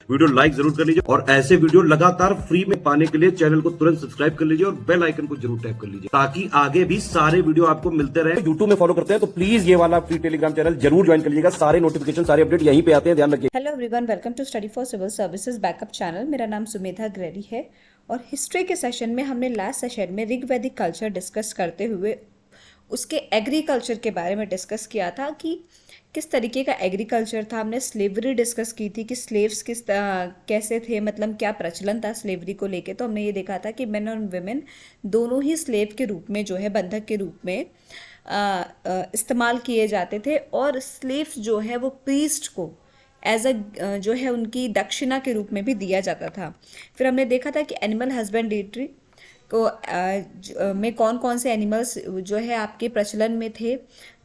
Video like जरूर कर लीजिए और ऐसे वीडियो लगातार फ्री में पाने के लिए चैनल को तुरंत सब्सक्राइब कर लीजिए और बेल आइकन को जरूर टैप कर लीजिए ताकि आगे भी सारे वीडियो आपको मिलते रहे। यूट्यूब में फॉलो करते हैं तो प्लीज ये वाला फ्री टेलीग्राम चैनल जरूर ज्वाइन कर लीजिएगा, सारे नोटिफिकेशन सारे अपडेट यहीं पे आते हैं, ध्यान रखिए। Hello everyone, welcome to study for civil services backup channel. मेरा नाम सुमेधा ग्रेडी है और हिस्ट्री के सेशन में हमने लास्ट सेशन में ऋग्वैदिक कल्चर डिस्कस करते हुए उसके एग्रीकल्चर के बारे में डिस्कस किया था कि किस तरीके का एग्रीकल्चर था। हमने स्लेवरी डिस्कस की थी कि स्लेव्स कैसे थे, मतलब क्या प्रचलन था स्लेवरी को लेके। तो हमने ये देखा था कि मेन और वुमेन दोनों ही स्लेव के रूप में जो है, बंधक के रूप में इस्तेमाल किए जाते थे और स्लेव्स जो है वो प्रीस्ट को एज अ जो है उनकी दक्षिणा के रूप में भी दिया जाता था। फिर हमने देखा था कि एनिमल हस्बेंड्री को में कौन कौन से एनिमल्स जो है आपके प्रचलन में थे।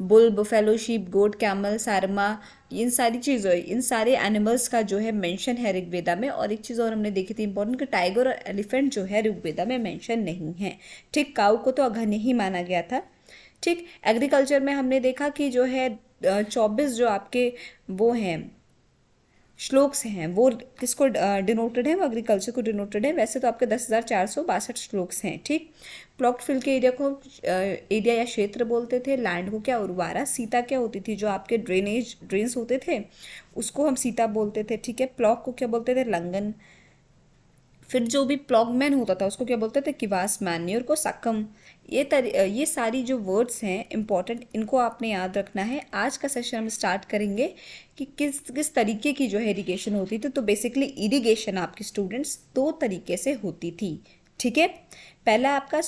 बुल, बुफेलो, शीप, गोट, कैमल, सारमा, इन सारी चीज़ों, इन सारे एनिमल्स का जो है मेंशन है ऋग्वेदा में। और एक चीज़ और हमने देखी थी इंपॉर्टेंट कि टाइगर और एलिफेंट जो है ऋग्वेदा में मेंशन नहीं है। ठीक, काऊ को तो अघन्य ही माना गया था। ठीक, एग्रीकल्चर में हमने देखा कि जो है 24 जो आपके वो हैं श्लोक्स हैं वो किसको डिनोटेड है, वो एग्रीकल्चर को डिनोटेड है। वैसे तो आपके 10,462 श्लोक्स हैं। ठीक, प्लॉट फील्ड के एरिया को एरिया या क्षेत्र बोलते थे। लैंड को क्या, उर्वारा। सीता क्या होती थी, जो आपके ड्रेन्स होते थे उसको हम सीता बोलते थे। ठीक है, प्लॉक को क्या बोलते थे, लंगन। फिर जो भी प्लॉगमैन होता था उसको क्या बोलते थे, किवास। मैन्योर को सकम। ये सारी जो वर्ड्स हैं इंपॉर्टेंट, इनको आपने याद रखना है। आज का सेशन हम स्टार्ट करेंगे कि किस किस तरीके की जो है इरिगेशन होती थी। तो बेसिकली इरिगेशन आपके स्टूडेंट्स 2 तरीके से होती थी। ठीक है, पहला आपका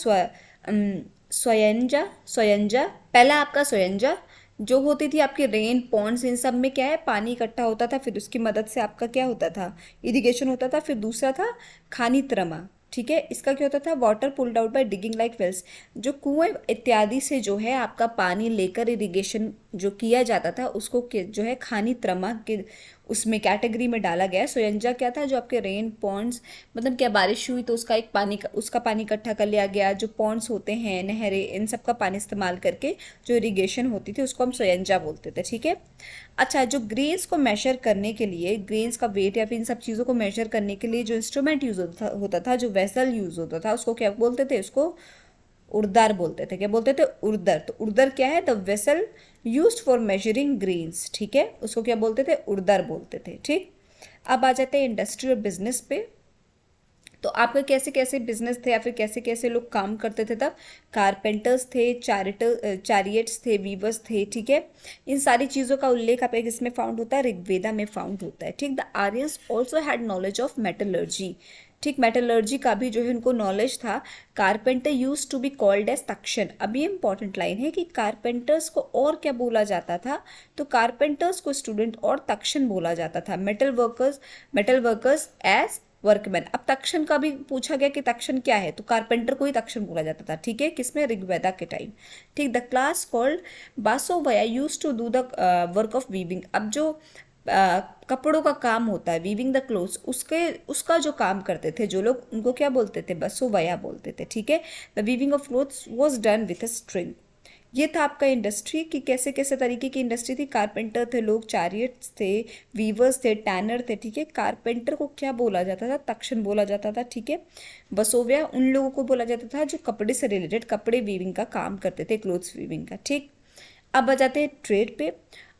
स्वयंजा जो होती थी आपके रेन पॉन्ड्स, इन सब में क्या है पानी इकट्ठा होता था, फिर उसकी मदद से आपका क्या होता था, इरिगेशन होता था। फिर दूसरा था खानित्रमा। ठीक है, इसका क्या होता था, water pulled out by digging like wells, जो कुएं इत्यादि से जो है आपका पानी लेकर इरिगेशन जो किया जाता था उसको जो है खानित्रमा के उसमें कैटेगरी में डाला गया है। सोयंजा क्या था, जो आपके रेन पॉन्ड्स, मतलब क्या बारिश हुई तो उसका उसका पानी इकट्ठा कर लिया गया। जो पॉन्ड्स होते हैं, नहरें, इन सब का पानी इस्तेमाल करके जो इरिगेशन होती थी उसको हम सोयंजा बोलते थे। ठीक है, अच्छा, जो ग्रेन्स को मेजर करने के लिए, ग्रेन्स का वेट या फिर इन सब चीज़ों को मेजर करने के लिए जो इंस्ट्रूमेंट यूज होता था, जो वेसल यूज होता था, उसको क्या बोलते थे, उसको उर्दर बोलते थे। क्या बोलते थे, उर्दर। तो उर्दर क्या है, the vessel used for measuring grains. ठीक है, उसको क्या बोलते थे, उर्दर बोलते थे। ठीक, अब आ जाते हैं इंडस्ट्री और बिजनेस पे। तो आपके कैसे कैसे बिजनेस थे या फिर कैसे कैसे लोग काम करते थे तब। कारपेंटर्स थे, चैरियट्स थे, वीवर्स थे। ठीक है, इन सारी चीज़ों का उल्लेख आप किसमें फाउंड होता है, ऋग्वेदा में फाउंड होता है। ठीक, the Aryans also had knowledge of metallurgy. ठीक, मेटलर्जी का भी जो है उनको नॉलेज था। Carpenter use to be called as तक्षण। अब ये इंपॉर्टेंट लाइन है कि कारपेंटर्स को और क्या बोला जाता था, तो कारपेंटर्स को स्टूडेंट और तक्षण बोला जाता था। Metal workers as workman. अब तक्षण का भी पूछा गया कि तक्षण क्या है, तो कारपेंटर को ही तक्षण बोला जाता था। ठीक है, किसमें, ऋग्वेदा के टाइम। ठीक, द क्लास कॉल्ड बासोवया use to do the work of weaving. अब जो कपड़ों का काम होता है, वीविंग द क्लोथ्स, उसका जो काम करते थे जो लोग, उनको क्या बोलते थे, बसोवया बोलते थे। ठीक है, the weaving of clothes was done with a string. ये था आपका इंडस्ट्री कि कैसे कैसे तरीके की इंडस्ट्री थी। कारपेंटर थे लोग, चैरियट्स थे, वीवर्स थे, टैनर थे। ठीक है, कारपेंटर को क्या बोला जाता था, तक्षण बोला जाता था। ठीक है, बसोविया उन लोगों को बोला जाता था जो कपड़े से रिलेटेड, कपड़े वीविंग का काम करते थे, क्लोथ्स वीविंग का। ठीक, अब आ जाते हैं ट्रेड पे।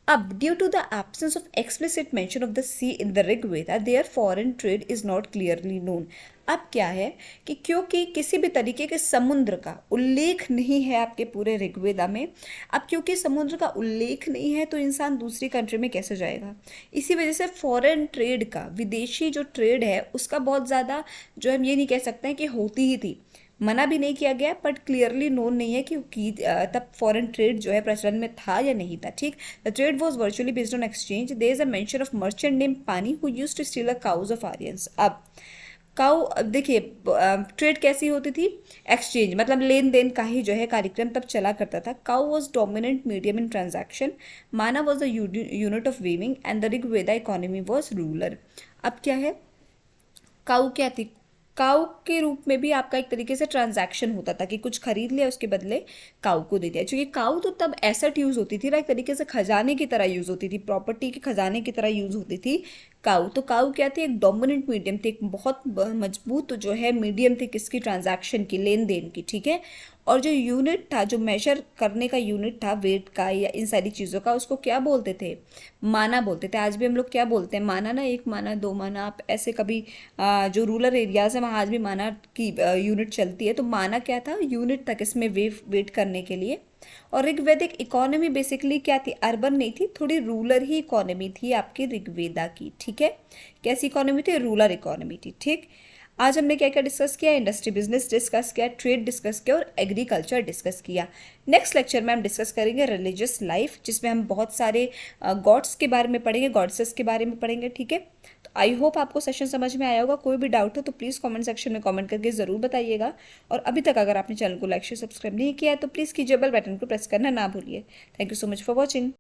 अब due to the absence of explicit mention of the sea in the Rigveda, there foreign trade is not clearly known. अब क्या है कि क्योंकि किसी भी तरीके के समुद्र का उल्लेख नहीं है आपके पूरे ऋग्वेदा में, अब क्योंकि समुद्र का उल्लेख नहीं है तो इंसान दूसरी कंट्री में कैसे जाएगा। इसी वजह से फॉरेन ट्रेड का, विदेशी जो ट्रेड है उसका बहुत ज़्यादा जो हम ये नहीं कह सकते हैं कि होती ही थी, मना भी नहीं किया गया, बट क्लियरली नोन नहीं है कि तब फॉरेन ट्रेड जो है प्रचलन में था या नहीं था। ठीक, the trade was virtually based on exchange. There is a mention of merchant name Pani who used to steal the cows of Aryans. अब काउ, देखिए ट्रेड कैसी होती थी, एक्सचेंज, मतलब लेन देन का ही जो है कार्यक्रम तब चला करता था। Cow was dominant medium in transaction. Mana was the unit of weaving and the Rigveda economy was ruler. अब क्या है, काउ क्या थी, काउ के रूप में भी आपका एक तरीके से ट्रांजैक्शन होता था कि कुछ खरीद लिया उसके बदले काउ को दे दिया। क्योंकि काउ तो तब एसेट यूज होती थी ना, एक तरीके से खजाने की तरह यूज होती थी, प्रॉपर्टी के खजाने की तरह यूज होती थी काऊ। तो काऊ क्या थी, एक डोमिनेंट मीडियम थी, एक बहुत मजबूत जो है मीडियम थी किसकी, ट्रांजैक्शन की, लेन देन की, ठीक है। और जो यूनिट था, जो मेजर करने का यूनिट था वेट का या इन सारी चीज़ों का, उसको क्या बोलते थे, माना बोलते थे। आज भी हम लोग क्या बोलते हैं, माना ना, 1 माना 2 माना, आप ऐसे कभी जो रूरल एरियाज है वहाँ आज भी माना की यूनिट चलती है। तो माना क्या था, यूनिट था किसमें, वेट करने के लिए। और ऋग्वैदिक इकोनॉमी बेसिकली क्या थी, अर्बन नहीं थी, थोड़ी रूरल ही इकोनॉमी थी आपकी ऋग्वेदा की, ठीक है। कैसी इकोनॉमी थी, रूरल इकोनॉमी थी, ठीक। आज हमने क्या क्या डिस्कस किया, इंडस्ट्री बिजनेस डिस्कस किया, ट्रेड डिस्कस किया और एग्रीकल्चर डिस्कस किया। नेक्स्ट लेक्चर में हम डिस्कस करेंगे रिलीजियस लाइफ, जिसमें हम बहुत सारे गॉड्स के बारे में पढ़ेंगे, गॉड्सेस के बारे में पढ़ेंगे, ठीक है। तो आई होप आपको सेशन समझ में आया होगा। कोई भी डाउट हो तो प्लीज़ कमेंट सेक्शन में कमेंट करके ज़रूर बताइएगा। और अभी तक अगर आपने चैनल को लाइक शेयर सब्सक्राइब नहीं किया है तो प्लीज़ कीजिए, बेल बटन को प्रेस करना ना भूलिए। Thank you so much for watching.